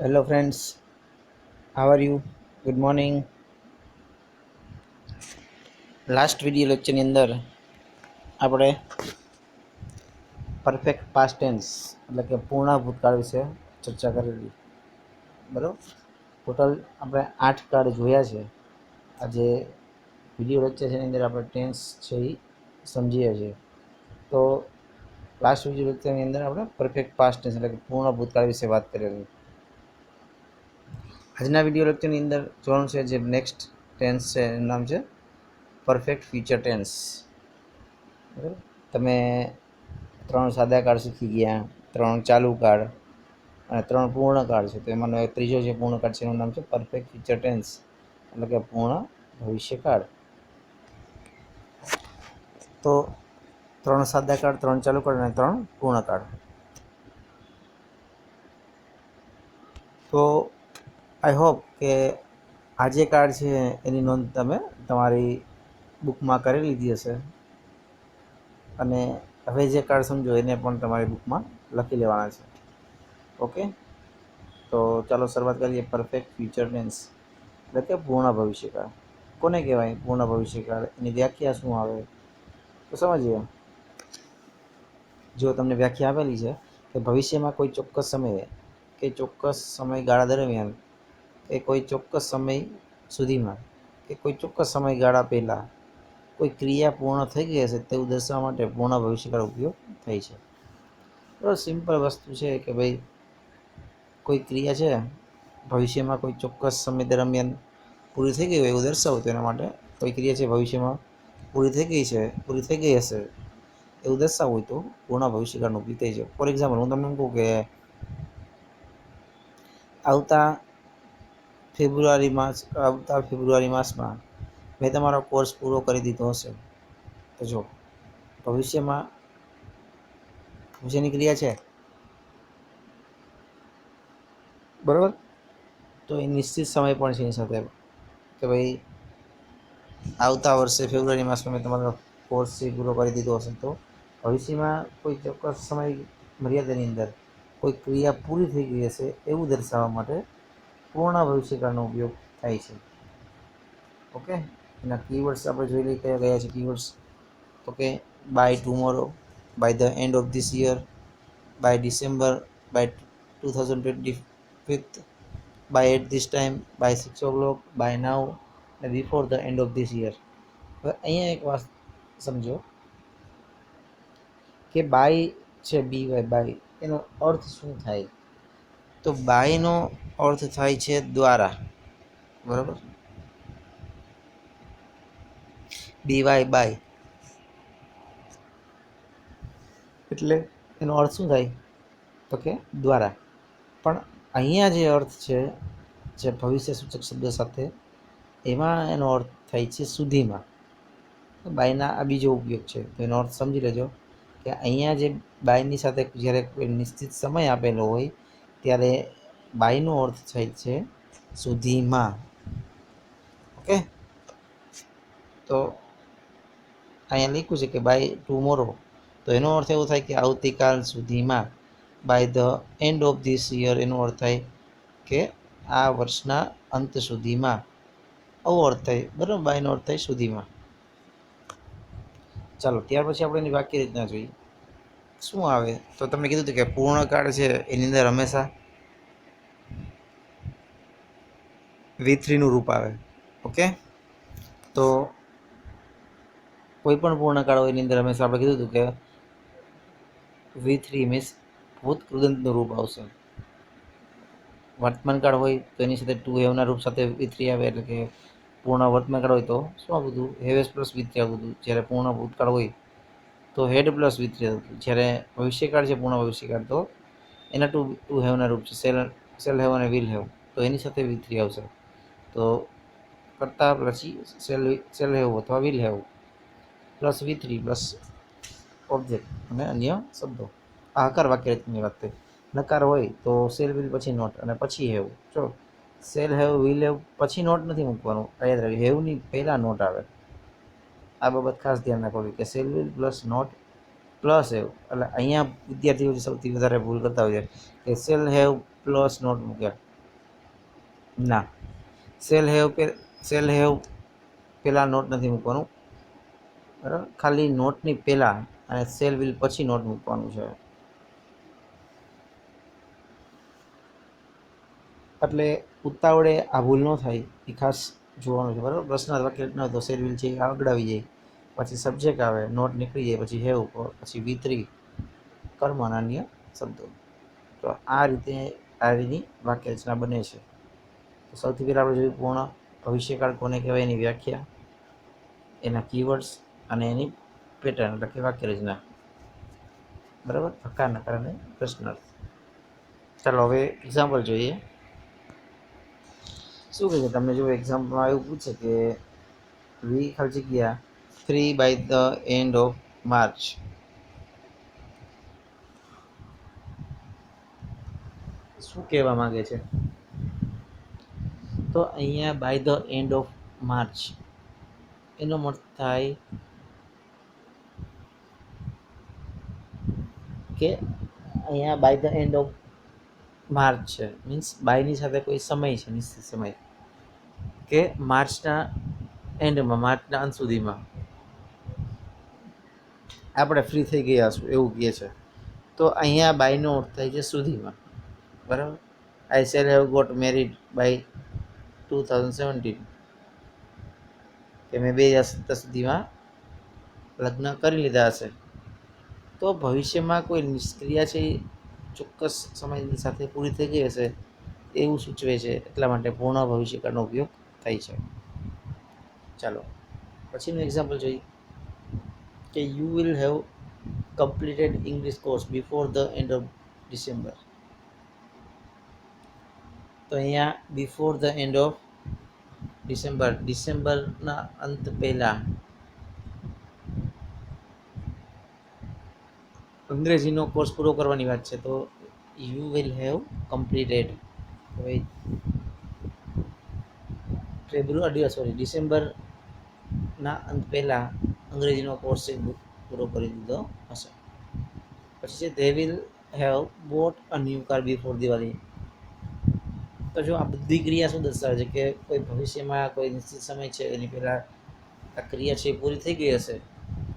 Hello friends, how are you? Good morning. Last video લેક્ચરની અંદર આપણે પરફેક્ટ પાસ્ટ ટેન્સ એટલે કે પૂર્ણ ભૂતકાળ વિશે ચર્ચા કરેલી. બરાબર, ટોટલ આપણે 8 કાર્ડ જોયા છે. આજે વિડીયો લેક્ચર છે એની અંદર આપણે ટેન્સ છે એ સમજીએ છીએ. તો લાસ્ટ વિડીયો લેક્ચરની અંદર આપણે પરફેક્ટ પાસ્ટ ટેન્સ એટલે કે પૂર્ણ ભૂતકાળ વિશે વાત કરેલી. આજના વિડીયો લેક્ચરની અંદર જોવાનું છે જે નેક્સ્ટ ટેન્સ છે એનું નામ છે પરફેક્ટ ફ્યુચર ટેન્સ. બરાબર, તમે 3 સાદા કાર્ડ શીખી ગયા, 3 ચાલુ કાર્ડ અને 3 પૂર્ણ કાર્ડ છે. તો એમાંનો એક ત્રીજો જે પૂર્ણ કાર્ડ છે એનું નામ છે પરફેક્ટ ફ્યુચર ટેન્સ એટલે કે પૂર્ણ ભવિષ્ય કાર્ડ. તો 3 સાદા કાર્ડ, 3 ચાલુ કાર્ડ અને 3 પૂર્ણ કાર્ડ. તો આઈ હોપ કે આ જે કાર્ડ છે એની નોંધ તમે તમારી બુકમાં કરી લીધી હશે અને હવે જે કાર્ડ સમજો એને પણ તમારી બુકમાં લખી લેવાના છે. ઓકે, તો ચાલો શરૂઆત કરીએ. પરફેક્ટ ફ્યુચર ટેન્સ એટલે કે પૂર્ણ ભવિષ્યકાળ કોને કહેવાય? પૂર્ણ ભવિષ્યકાળ એની વ્યાખ્યા શું આવે તો સમજીએ. જો તમને વ્યાખ્યા આપેલી છે કે ભવિષ્યમાં કોઈ ચોક્કસ સમયે કે ચોક્કસ સમયગાળા દરમિયાન કે કોઈ ચોક્કસ સમય સુધીમાં કે કોઈ ચોક્કસ સમયગાળા પહેલાં કોઈ ક્રિયા પૂર્ણ થઈ ગઈ હશે તેવું દર્શાવવા માટે પૂર્ણ ભવિષ્યકાળ ઉપયોગ થાય છે. બરાબર, સિમ્પલ વસ્તુ છે કે ભાઈ કોઈ ક્રિયા છે ભવિષ્યમાં કોઈ ચોક્કસ સમય દરમિયાન પૂરી થઈ ગઈ હોય એવું દર્શાવવું, તો એના માટે કોઈ ક્રિયા છે ભવિષ્યમાં પૂરી થઈ ગઈ હશે એવું દર્શાવવું હોય તો પૂર્ણ ભવિષ્યકાળનો ઉપયોગ થાય છે. ફોર એક્ઝામ્પલ, હું તમને કહું કે આવતા ફેબ્રુઆરી માસમાં મેં તમારો કોર્સ પૂરો કરી દીધો હશે. તો જો ભવિષ્યમાં ભવિષ્યની ક્રિયા છે બરાબર, તો એ નિશ્ચિત સમય પણ છે એની સાથે કે ભાઈ આવતા વર્ષે ફેબ્રુઆરી માસમાં મેં તમારો કોર્સ પૂરો કરી દીધો હશે. તો ભવિષ્યમાં કોઈ ચોક્કસ સમય મર્યાદાની અંદર કોઈ ક્રિયા પૂરી થઈ ગઈ હશે એવું દર્શાવવા માટે પૂર્ણ ભવિષ્યકાળનો ઉપયોગ થાય છે. ઓકે, એના કીવર્ડ્સ આપણે જોઈ લઈએ કયા કયા છે કીવર્ડ્સ. તો કે by tomorrow, by the end of this year, by December, by 2025, by at this time, by 6 o'clock, by now અને before the end of this year. હવે અહીંયા એક વાત સમજો કે બાય છે, બી વાય બાય, એનો અર્થ શું થાય? તો બાયનો અર્થ થાય છે દ્વારા. બરાબર, બી વાય બાય એટલે એનો અર્થ શું થાય તો કે દ્વારા. પણ અહીંયા જે અર્થ છે જે ભવિષ્ય સૂચક શબ્દ સાથે, એમાં એનો અર્થ થાય છે સુધીમાં. બાયના આ બીજો ઉપયોગ છે, તો એનો અર્થ સમજી લેજો કે અહીંયા જે બાયની સાથે જ્યારે કોઈ નિશ્ચિત સમય આપેલો હોય ત્યારે બાયનો અર્થ થાય છે સુધીમાં. ઓકે, તો અહીંયા લખ્યું છે કે બાય ટુમોરો, તો એનો અર્થ એવો થાય કે આવતીકાલ સુધીમાં. By the end of this year એનો અર્થ થાય કે આ વર્ષના અંત સુધીમાં. આવો અર્થ થાય. બરાબર, બાયનો અર્થ થાય સુધીમાં. ચાલો ત્યાર પછી આપણે એની વાક્ય રીતના જોઈએ શું આવે. તો તમને કીધું હતું કે પૂર્ણકાળ છે એની અંદર હંમેશા V3નું રૂપ આવે. ઓકે, તો કોઈ પણ પૂર્ણકાળ હોય એની અંદર હંમેશા આપણે કીધું હતું કે V3 મીન્સ ભૂત કૃદંતનું રૂપ આવશે. વર્તમાનકાળ હોય તો એની સાથે ટુ હેવના રૂપ સાથે V3 આવે, એટલે કે પૂર્ણ વર્તમાનકાળ હોય તો શું આવતું હતું? હેવેસ પ્લસ V3 આવતું હતું. જ્યારે પૂર્ણ ભૂતકાળ હોય તો હેડ પ્લસ V3 આવતું હતું. જ્યારે ભવિષ્યકાળ છે પૂર્ણ ભવિષ્યકાળ, તો એના ટુ હેવના રૂપ છે સેલ હેવ અને વિલ હેવ, તો એની સાથે V3 આવશે. તો કરતા પછી સેલ હેવ અથવા will have plus V3 plus object અને અન્ય શબ્દો. આ હકાર વાક્ય રચનાની વાત થઈ. નકાર હોય તો સેલ વિલ પછી નોટ અને પછી હેવ. જો સેલ હેવ વિલ હેવ પછી નોટ નથી મૂકવાનું, યાદ રાખજો, હેવની પહેલાં નોટ આવે. આ બાબત ખાસ ધ્યાન રાખવાની કે shall will plus not plus have. એટલે અહીંયા વિદ્યાર્થીઓ સૌથી વધારે ભૂલ કરતા હોય છે કે સેલ હેવ પ્લસ નોટ મૂક્યા. ના, સેલ હેવ પહેલાં નોટ નથી મૂકવાનું, બરાબર. ખાલી નોટની પહેલાં અને સેલ વિલ પછી નોટ મૂકવાનું છે. એટલે ઉતાવળે આ ભૂલ ન થાય એ ખાસ જોવાનું છે, બરાબર. પ્રશ્નાર્થ વાક્ય ન તો સેલ વિલ છે આગળ આવી જાય, પછી સબ્જેક્ટ આવે, નોટ નીકળી જાય, પછી હેવ, પછી V3 કર્મ અને અન્ય શબ્દો. તો આ રીતે આ રીતની વાક્ય રચના બને છે. તો સૌથી પહેલાં આપણે જોયું પૂર્ણ ભવિષ્યકાળ કોને કહેવાય, એની વ્યાખ્યા, એના કીવર્ડ્સ અને એની પેટર્ન એટલે કે વાક્ય રચના, બરાબર. હકાર નકાર અને પ્રશ્નાર્થ. ચાલો હવે એક્ઝામ્પલ જોઈએ. શું કહે છે તમને? જો એક્ઝામ્પલમાં એવું પૂછે કે વી ખાલી જગ્યા 3 by the end of March. શું કહેવા માંગે છે? તો અહીંયા by the end of March એનો મતલબ થાય કે અહીંયા by the end of March છે, મીન્સ બાયની સાથે કોઈ સમય છે, નિશ્ચિત સમય, કે માર્ચના એન્ડમાં, માર્ચના અંત સુધીમાં આપણે ફ્રી થઈ ગયા છું એવું કહે છે. તો અહીંયા બાયનો અર્થ થાય છે સુધીમાં, બરાબર. I shall have got married by 2017, કે મેં 2017 સુધીમાં લગ્ન કરી લીધા હશે. તો ભવિષ્યમાં કોઈ નિષ્ક્રિયા છે એ ચોક્કસ સમયની સાથે પૂરી થઈ ગઈ હશે એવું સૂચવે છે, એટલા માટે પૂર્ણ ભવિષ્યકાળનો ઉપયોગ થાય છે. ચાલો પછીનું એક્ઝામ્પલ જોઈએ કે you will have completed English course before the end of December. તો અહીંયા before the end of December, ડિસેમ્બરના અંત પહેલાં અંગ્રેજીનો કોર્સ પૂરો કરવાની વાત છે. તો યુ વિલ હેવ કમ્પ્લીટેડ, હવે ડિસેમ્બરના અંત પહેલાં અંગ્રેજીનો કોર્સ પૂરો કરી દીધો હશે. પછી છે they will have bought a new car before Diwali. તો જો આ બધી ક્રિયા શું દર્શાવે છે કે કોઈ ભવિષ્યમાં કોઈ નિશ્ચિત સમય છે એની પહેલાં આ ક્રિયા છે એ પૂરી થઈ ગઈ હશે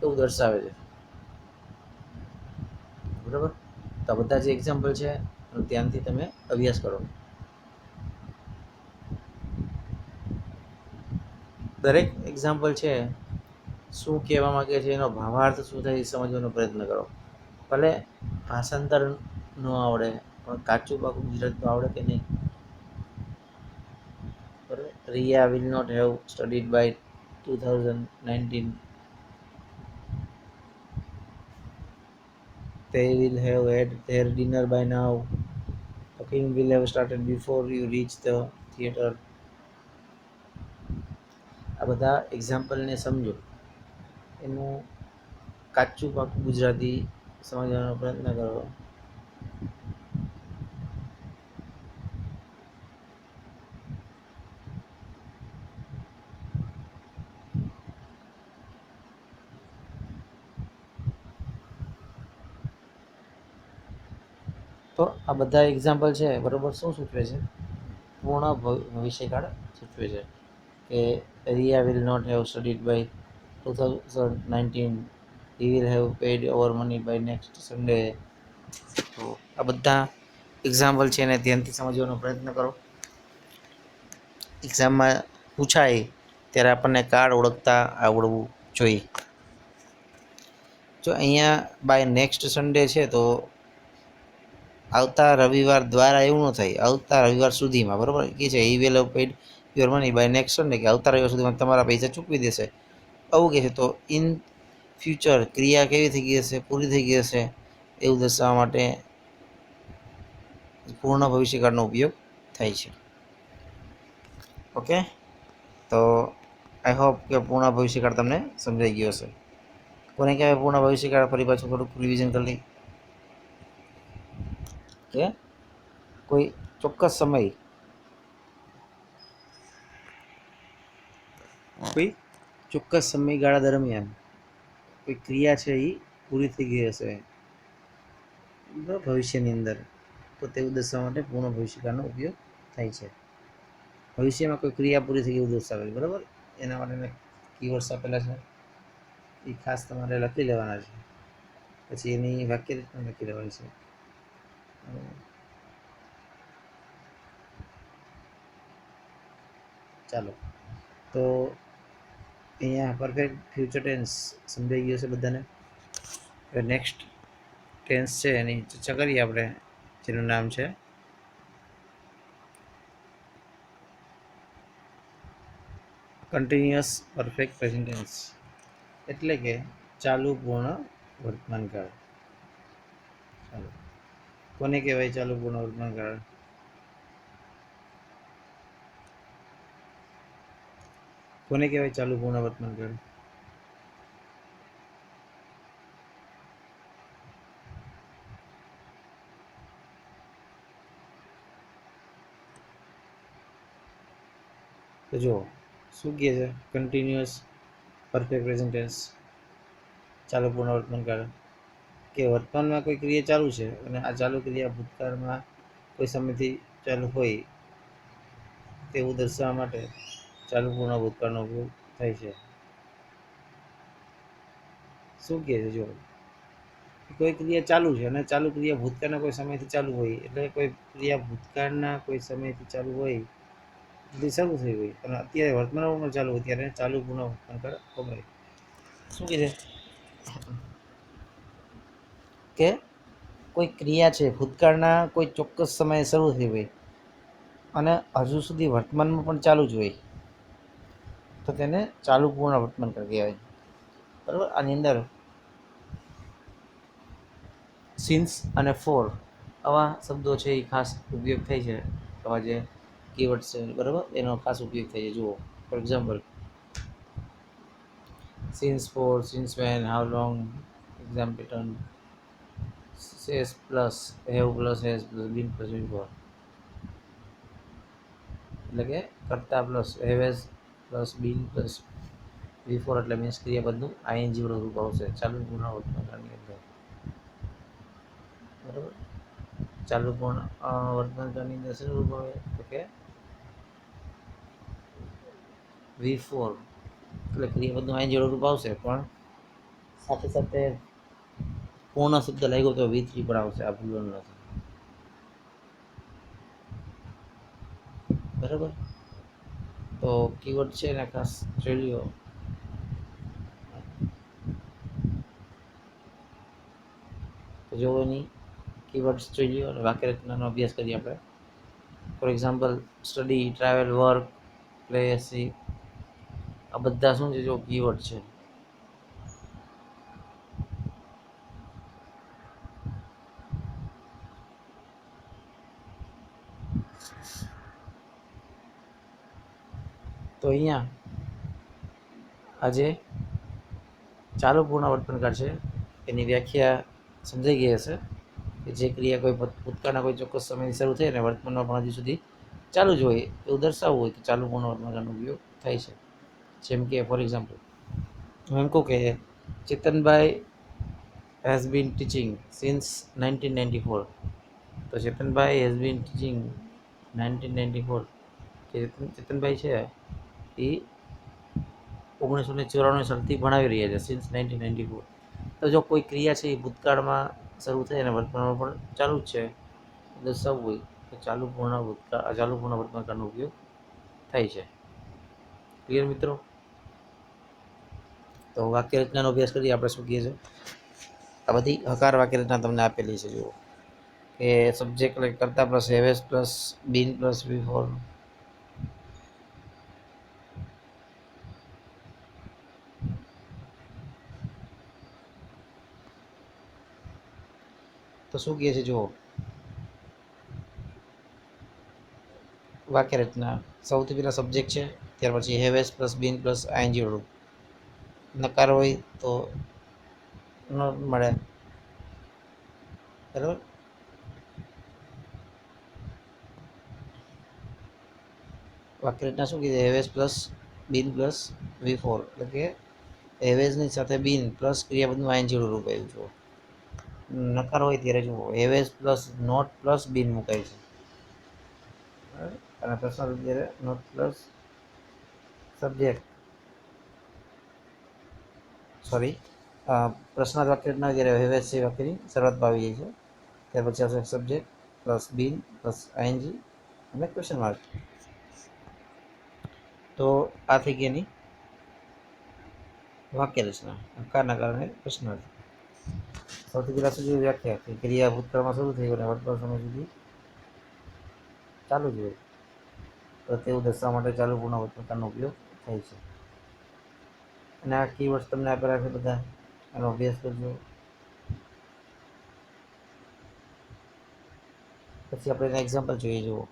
એવું દર્શાવે છે, બરાબર. તો આ બધા જે એક્ઝામ્પલ છે ધ્યાનથી તમે અભ્યાસ કરો. દરેક એક્ઝામ્પલ છે શું કહેવા માંગે છે, એનો ભાવાર્થ શું થાય એ સમજવાનો પ્રયત્ન કરો. ભલે ભાષાંતર ન આવડે પણ કાચું પાકું ગુજરાત તો આવડે કે નહીં, બરાબર. Riya will not have studied by 2019. They will have had their dinner by now. The film will have started before you reach the theater. આ બધા એક્ઝામ્પલને સમજો, એનું કાચું પાકું ગુજરાતી સમજવાનો પ્રયત્ન કરો. તો આ બધા એક્ઝામ્પલ છે, બરાબર, શું સૂચવે છે? પૂર્ણ ભવિષ્યકાળ સૂચવે છે કે Riya will not have studied by 2019. He will have paid our money by next Sunday. તો આ બધા એક્ઝામ્પલ છે એને ધ્યાનથી સમજવાનો પ્રયત્ન કરો. એક્ઝામમાં પૂછાય ત્યારે આપણને કાર્ડ ઓળખતા આવડવું જોઈએ. જો અહીંયા બાય નેક્સ્ટ સન્ડે છે તો આવતા રવિવાર દ્વારા એવું ન થાય, આવતા રવિવાર સુધીમાં, બરાબર. કે છે he will have paid your money by next Sunday, કે આવતા રવિવાર સુધીમાં તમારા પૈસા ચૂકવી દેશે, આવું કહે છે. તો ઇન ફ્યુચર ક્રિયા કેવી થઈ ગઈ હશે, પૂરી થઈ ગઈ હશે એવું દર્શાવવા માટે પૂર્ણ ભવિષ્યકાળનો ઉપયોગ થાય છે. ઓકે, તો આઈ હોપ કે પૂર્ણ ભવિષ્યકાળ તમને સમજાઈ ગયો હશે. કોને કહેવાય પૂર્ણ ભવિષ્યકાળ? ફરી પાછું થોડુંક રિવિઝન કરી લઈએ કે કોઈ ચોક્કસ સમય, કોઈ ચોક્કસ સમયગાળા દરમિયાન કોઈ ક્રિયા છે એ પૂરી થઈ ગઈ હશે ભવિષ્યની અંદર, તો તેવું દર્શાવવા માટે પૂર્ણ ભવિષ્યકાળનો ઉપયોગ થાય છે. ભવિષ્યમાં કોઈ ક્રિયા પૂરી થઈ એવું દર્શાવે, બરાબર. એના માટેના કીવર્ડ્સ આપેલા છે, એ ખાસ તમારે લખી લેવાના છે, પછી એની વાક્ય રચના લખી લેવાની છે. ચાલો, તો અહીંયા પરફેક્ટ ફ્યુચર ટેન્સ સમજાઈ ગયું છે બધાને. હવે નેક્સ્ટ ટેન્સ છે એની ચર્ચા કરીએ આપણે, જેનું નામ છે કન્ટિન્યુઅસ પરફેક્ટ પ્રેઝન્ટ ટેન્સ, એટલે કે ચાલુ પૂર્ણ વર્તમાનકાળ. ચાલો, કોને કહેવાય ચાલુ પૂર્ણ વર્તમાનકાળ? કોને કહેવાય ચાલુ પૂર્ણ વર્તમાનકાળ? તો જો શું કહે છે, કન્ટિન્યુઅસ પરફેક્ટ પ્રેઝન્ટ ટેન્સ ચાલુ પૂર્ણ વર્તમાનકાળ, કે વર્તમાનમાં કોઈ ક્રિયા ચાલુ છે અને આ ચાલુ ક્રિયા ભૂતકાળમાં કોઈ સમયથી ચાલુ હોય તેવું દર્શાવવા માટે ચાલુ પૂર્ણ ભૂતકાળનો ઉપયોગ થાય છે. શું કહે છે, જો કોઈ ક્રિયા ચાલુ છે અને ચાલુ ક્રિયા ભૂતકાળના કોઈ સમયથી ચાલુ હોય, એટલે કોઈ ક્રિયા ભૂતકાળના કોઈ સમયથી ચાલુ હોય એટલે શરૂ થઈ હોય અને અત્યારે વર્તમાનમાં પણ ચાલુ હોય ત્યારે ચાલુ પૂર્ણ વર્તમાનકાળ વપરાય. શું કહે છે કે કોઈ ક્રિયા છે ભૂતકાળના કોઈ ચોક્કસ સમયે શરૂ થઈ હોય અને હજુ સુધી વર્તમાનમાં પણ ચાલુ જ હોય તો તેને ચાલુ પૂર્ણ વર્તમાનકાળ કહેવાય, બરાબર. આની અંદર સિન્સ અને ફોર આવા શબ્દો છે એ ખાસ ઉપયોગ થાય છે, આવા જે કીવર્ડ્સ છે, બરાબર, એનો ખાસ ઉપયોગ થાય છે. જુઓ, for example, since for, since when, how long, exam pattern, says plus have plus has plus been plus before, એટલે કે કરતા plus have has plus been plus before, એટલે મીન્સ ક્રિયા બધું આઈએનજી વડે રૂપ આવશે ચાલુ પૂર્ણ વર્તમાનકાળની અંદર, બરાબર. ચાલુ પૂર્ણ વર્તમાનકાળની અંદર શું રૂપ આવે તો કે V4, એટલે ક્રિયા બધું આઈએનજી વડે રૂપ આવશે, પણ સાથે સાથે પૂર્ણ શબ્દ લાગ્યો તો V3 પણ આવશે, આ ભૂલવાનું નથી, બરાબર. તો કીવર્ડ છે એને ખાસ જોઈ લ્યો. તો જો એની કીવર્ડ્સ જોઈ લ્યો અને વાક્ય રચનાનો અભ્યાસ કરીએ આપણે. For example, study, travel, work, play, C, આ બધા શું છે, જો કીવર્ડ છે. તો અહીંયા આજે ચાલુ પૂર્ણ વર્તમાનકાળ છે એની વ્યાખ્યા સમજાઈ ગઈ હશે, કે જે ક્રિયા કોઈ ભૂતકાળના કોઈ ચોક્કસ સમયથી શરૂ થઈ અને વર્તમાનમાં પણ હજી સુધી ચાલુ જ હોય એવું દર્શાવવું હોય તો ચાલુ પૂર્ણ વર્તમાનકાળનો ઉપયોગ થાય છે. જેમ કે ફોર એક્ઝામ્પલ, હું એમ કહું કે Chetanbhai has been teaching since 1994, તો ચેતનભાઈ હેઝ બીન ટીચિંગ 1994, કે ચેતનભાઈ છે એ 1994 સાલથી ભણાવી રહ્યા છે, સિન્સ 1994. તો જો કોઈ ક્રિયા છે એ ભૂતકાળમાં શરૂ થઈ અને વર્તમાનમાં પણ ચાલુ જ છે દર્શાવવું હોય તો ચાલુ પૂર્ણ વર્તમાનકાળનો ઉપયોગ થાય છે. ક્લિયર મિત્રો? તો વાક્ય રચનાનો અભ્યાસ કરીએ આપણે. શું કહીએ છીએ, આ બધી હકાર વાક્ય રચના તમને આપેલી છે. જુઓ કે સબ્જેક્ટ કરતા plus have has plus been plus before, તો શું કહે છે, જુઓ વાક્ય રચના. સૌથી પહેલાં સબ્જેક્ટ છે, ત્યાર પછી હેવેસ પ્લસ બીન પ્લસ આઈએનજી રૂપ, નકાર હોય તો ન મળે, બરાબર. વાક્ય રચના શું કીધી, હેવેસ પ્લસ બીન પ્લસ V4, એટલે કે હેવેઝની સાથે બીન પ્લસ ક્રિયા બધું આઈએનજી રૂપ આવ્યું. જુઓ, નકાર હોય ત્યારે જુઓ હેવેઝ પ્લસ નોટ પ્લસ બીન મુકાય છે, અને પ્રશ્ન જ્યારે નોટ પ્લસ સબ્જેક્ટ સોરી પ્રશ્નાર્થ વાક્યના જ્યારે હેવેસ છે વાક્યની શરૂઆતમાં આવી જાય છે ત્યાર પછી આવશે subject plus been plus ING અને ક્વેશ્ચન માર્ક. તો આ થઈ ગઈ એની વાક્ય રચના કારના કારણે પ્રશ્નાર્થ. સૌથી પહેલાં શું જોઈએ વ્યાખ્યા કે ક્રિયા ભૂતકાળમાં શરૂ થઈ અને વર્તમાન સમય સુધી ચાલુ જ હોય તો તેવું દર્શાવવા માટે ચાલુ પૂર્ણ વર્તમાનનો ઉપયોગ થાય છે. અને આ કીવર્ડ્સ તમને આપેલા છે બધા, એનો અભ્યાસ કરજો. પછી આપણે એના એક્ઝામ્પલ જોઈએ. જુઓ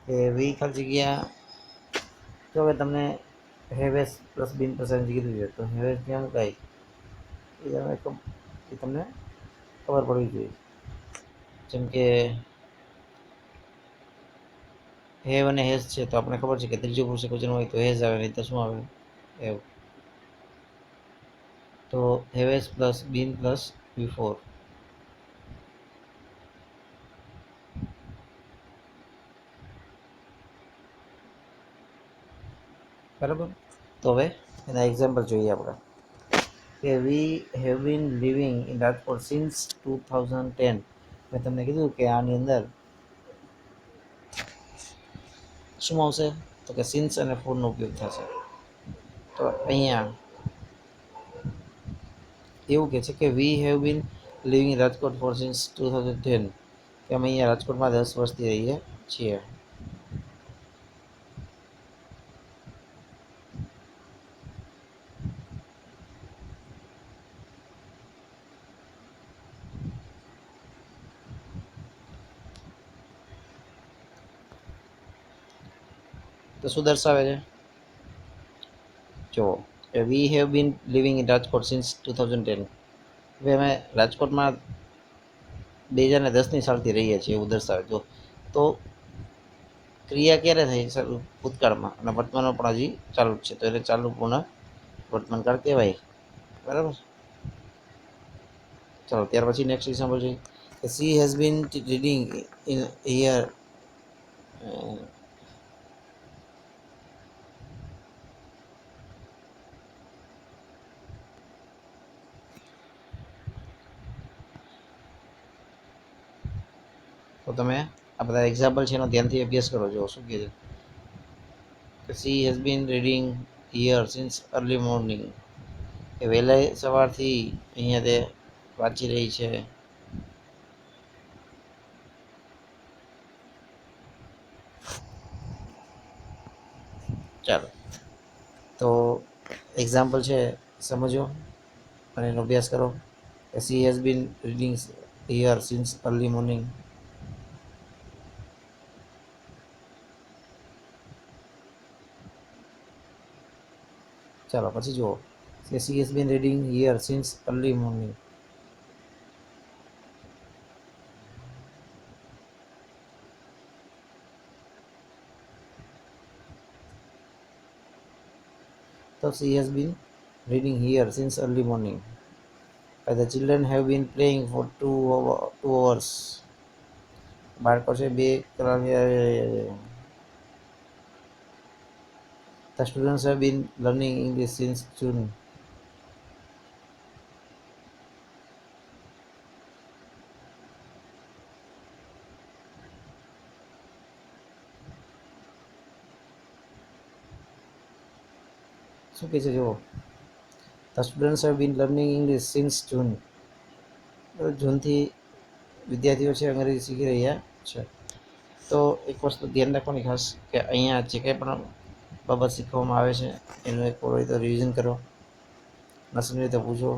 કે વી ખાલી જગ્યા જો હવે તમને હેવેસ પ્લસ બિન પસંદ કીધું છે તો હેવેસ ક્યાં મુકાય એ તમને ખબર પડવી જોઈએ. જેમ કે હેવ અને હેઝ છે તો આપણે ખબર છે કે ત્રીજું પુરુષ વચન હોય તો હેઝ આવે, નહીં તો શું આવે હેવ. તો હેવેસ પ્લસ બીન પ્લસ બિફોર. બરાબર. તો હવે એના એક્ઝામ્પલ જોઈએ આપણે કે we have been living in Rajkot since 2010. મેં તમને કીધું કે આની અંદર શું આવશે તો કે સિન્સ અને ફોરનો ઉપયોગ થશે. તો અહીંયા એવું કહે છે કે we have been living Rajkot for since 2010 કે અમે અહીંયા રાજકોટમાં 10 વર્ષથી રહીએ છીએ. તો શું દર્શાવે છે? જો વી have been living in Rajkot since 2010. હવે અમે રાજકોટમાં 2010ની સાલથી રહીએ છીએ એવું દર્શાવે. તો ક્રિયા ક્યારે થઈ? ભૂતકાળમાં, અને વર્તમાનમાં પણ હજી ચાલુ જ છે તો એને ચાલુ પૂર્ણ વર્તમાનકાળ કહેવાય. બરાબર. ચાલો ત્યાર પછી નેક્સ્ટ એક્ઝામ્પલ જોઈએ કે she has been reading in here. તો તમે આ બધા એક્ઝામ્પલ છે એનો ધ્યાનથી અભ્યાસ કરો. જો શું કહે છે she has been reading here since early morning. કે વહેલા સવારથી અહીંયા તે વાંચી રહી છે. ચાલો તો એક્ઝામ્પલ છે સમજો અને એનો અભ્યાસ કરો. She has been reading here since early morning. ચાલો પછી જુઓ કે she has been reading here since early morning. તો she has been reading here since early morning. The children have been playing for 2 hours. બાળકો છે 2 કલાક. The students have been learning English since June. શું કહે છે જુઓ The students have been learning English since June. જૂનથી વિદ્યાર્થીઓ છે અંગ્રેજી શીખી રહ્યા છે. તો એક વસ્તુ ધ્યાન રાખવાની ખાસ કે અહીંયા જે કંઈ પણ બાબત શીખવામાં આવે છે એનું એક હોય તો રિવિઝન કરો, ન સમજે તો પૂછો.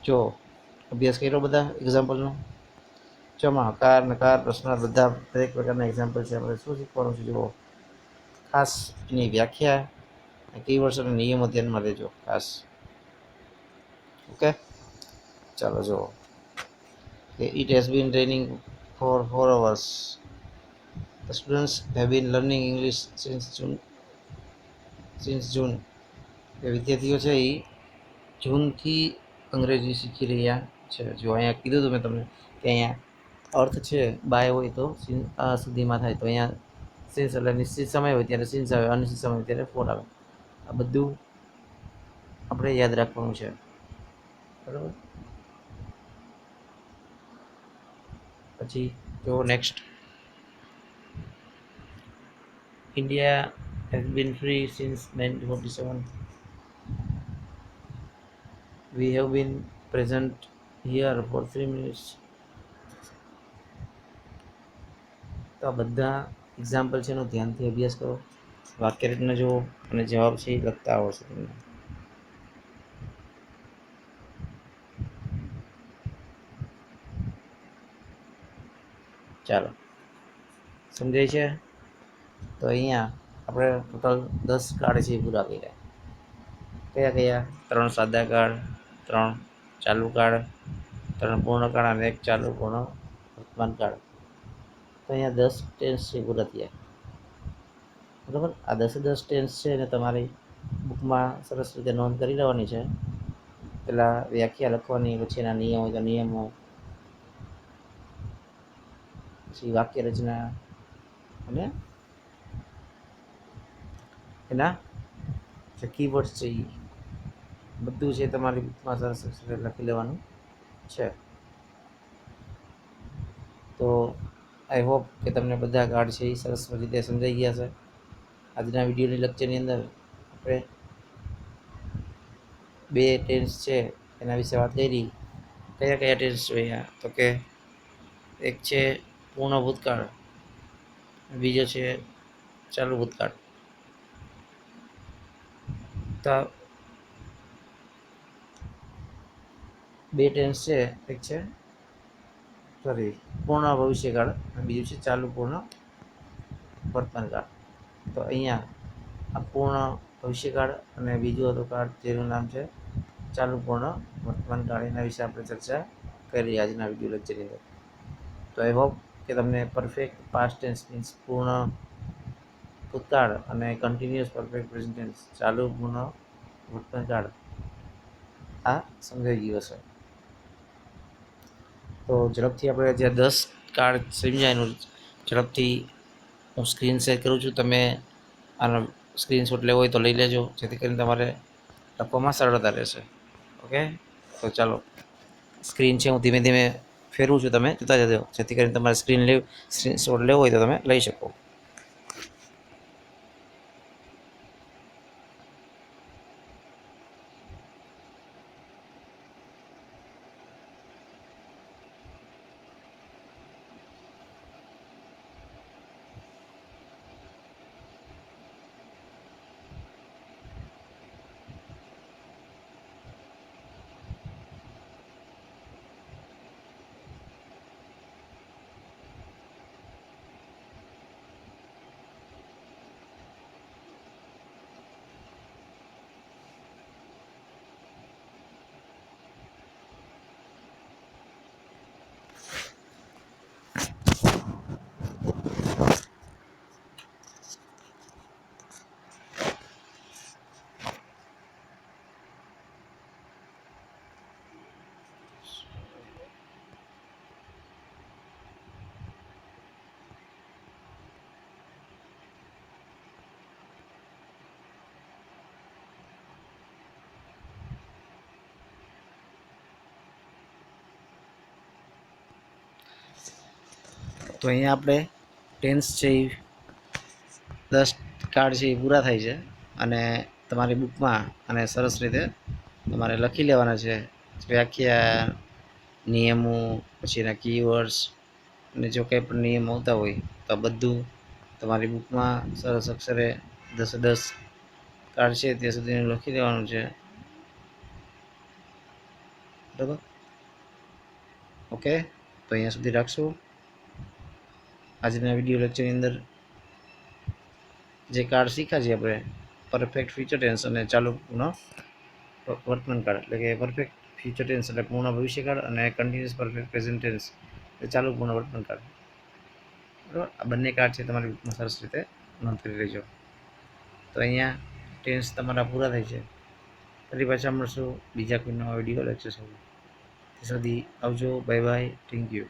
જો અભ્યાસ કર્યો બધા એક્ઝામ્પલનો? ચોમાં કાર નકાર પ્રશ્ન બધા દરેક પ્રકારના એક્ઝામ્પલ છે. આપણે શું શીખવાનું છે જુઓ ખાસ એની વ્યાખ્યા, કીવર્ડ્સ અને નિયમો ધ્યાનમાં લેજો ખાસ. ઓકે ચાલો જુઓ It has been raining for 4 hours. The students have been learning English since June. એ વિદ્યાર્થીઓ છે એ જૂનથી અંગ્રેજી શીખી રહ્યા છે. જો અહીંયા કીધું હતું મેં તમને કે અહીંયા અર્થ છે બાય હોય તો આ સુધીમાં થાય, તો અહીંયા સિન્સ એટલે નિશ્ચિત સમય હોય ત્યારે સિન્સ આવે, અનિશ્ચિત સમય હોય ત્યારે ફોર આવે. આ બધું આપણે યાદ રાખવાનું છે, બરાબર. પછી જો next, India has been free since 1947. We have been present here for 3 minutes. તો આ બધા એક્ઝામ્પલ છે એનો ધ્યાનથી અભ્યાસ કરો, વાક્ય રચના જુઓ અને જવાબ છે એ લખતા આવડશે તમને. ચાલો, સમજાય છે? તો અહીંયા આપણે ટોટલ 10 કાર્ડ છે એ પૂરા કર્યા. કયા કયા? 3 સાદા કાર્ડ, 3 ચાલુ કાર્ડ, 3 પૂર્ણ કાર્ડ અને 1 ચાલુ પૂર્ણ વર્તમાન કાર્ડ. તો અહીંયા 10 ટેન્સ છે પૂરા થયા, બરાબર. આ 10 ટેન્સ છે એને તમારી બુકમાં સરસ રીતે નોંધ કરી લેવાની છે. પહેલાં વ્યાખ્યા લખવાની, પછી એના નિયમ હોય તો નિયમો, પછી વાક્ય રચના અને એના જે કીવર્ડ્સ છે એ બધું છે તમારી બુકમાં સરસ લખી લેવાનું છે. તો આઈ હોપ કે તમને બધા કાર્ડ છે એ સરસ રીતે સમજાઈ ગયા છે. આજના વિડીયોની લેક્ચરની અંદર આપણે 2 ટેન્સ છે એના વિશે વાત કરી. કયા કયા ટેન્સ જોયા? તો કે એક છે પૂર્ણ ભૂતકાળ, બીજો છે ચાલુ ભૂતકાળ. તો 2 ટેન્સ છે, એક છે પૂર્ણ ભવિષ્યકાળ અને બીજું છે ચાલુ પૂર્ણ વર્તમાનકાળ. તો અહીંયા આ પૂર્ણ ભવિષ્યકાળ અને બીજું હતું કાર્ડ જેનું નામ છે ચાલુ પૂર્ણ વર્તમાનકાળ. એના વિશે આપણે ચર્ચા કરી આજના વિડીયો લેક્ચરની અંદર. તો આઈ હોપ કે તમને પરફેક્ટ પાસ્ટ ટેન્સ મીન્સ પૂર્ણ ભૂતકાળ અને કન્ટિન્યુઅસ પરફેક્ટ પ્રેઝન્ટ ટેન્સ ચાલુ પૂર્ણ વર્તમાનકાળ આ સમજાઈ ગયું હશે. તો ઝડપથી આપણે જે 10 કાર્ડ સમજાય એનું ઝડપથી હું સ્ક્રીન શેર કરું છું. તમે આનો સ્ક્રીનશોટ લેવો હોય તો લઈ લેજો, જેથી કરીને તમારે લખવામાં સરળતા રહેશે. ઓકે, તો ચાલો સ્ક્રીન છે હું ધીમે ધીમે ફેરવું છું, તમે જોતા જજો, જેથી કરીને તમારે સ્ક્રીનશોટ લેવો હોય તો તમે લઈ શકો. તો અહીંયા આપણે ટેન્સ છે એ 10 કાર્ડ છે એ પૂરા થાય છે અને તમારી બુકમાં અને સરસ રીતે તમારે લખી લેવાના છે. વ્યાખ્યા, નિયમો, પછી એના કીવર્ડ્સ અને જો કંઈ પણ નિયમ આવતા હોય તો બધું તમારી બુકમાં સરસ અક્ષરે 10 કાર્ડ છે ત્યાં સુધી લખી દેવાનું છે, બરાબર. ઓકે, તો અહીંયા સુધી રાખશું. આજના વિડીયો લેક્ચરની અંદર જે કાર્ડ શીખ્યા છે આપણે પરફેક્ટ ફ્યુચર ટેન્સ અને ચાલુ પૂર્ણ વર્તમાન કાળ એટલે કે પરફેક્ટ ફ્યુચર ટેન્સ એટલે પૂર્ણ ભવિષ્યકાળ અને કન્ટિન્યુઅસ પરફેક્ટ પ્રેઝન્ટ ટેન્સ એટલે ચાલુ પૂર્ણ વર્તમાનકાળ. બરાબર, આ બંને કાર્ડ છે તમારી બુકમાં સરસ રીતે નોંધ કરી લેજો. તો અહીંયા ટેન્સ તમારા પૂરા થાય છે. ફરી પાછા મળશું બીજા કોઈ નવા વિડીયો લેક્ચર સાથે. ત્યાં સુધી આવજો, બાય બાય, થેન્ક યુ.